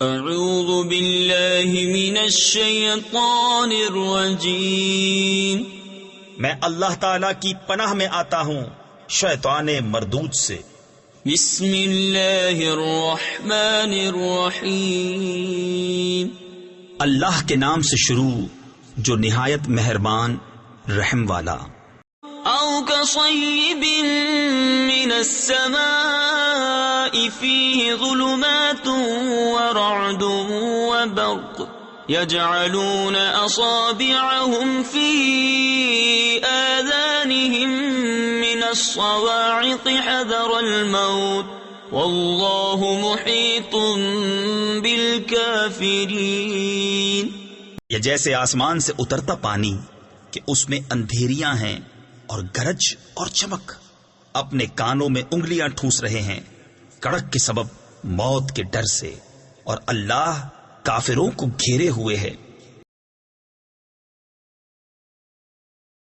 اعوذ باللہ من الشیطان الرجیم، میں اللہ تعالی کی پناہ میں آتا ہوں شیطان مردود سے۔ بسم اللہ الرحمن الرحیم، اللہ کے نام سے شروع جو نہایت مہربان رحم والا۔ او کصیب من السماء فیہ ظلمات ورعد وبرق يجعلون أصابعهم في آذانهم من الصواعق حذر الموت والله محيط بالكافرين۔ یہ جیسے آسمان سے اترتا پانی کہ اس میں اندھیریاں ہیں اور گرج اور چمک، اپنے کانوں میں انگلیاں ٹھوس رہے ہیں کڑک کے سبب موت کے ڈر سے، اور اللہ کافروں کو گھیرے ہوئے ہے۔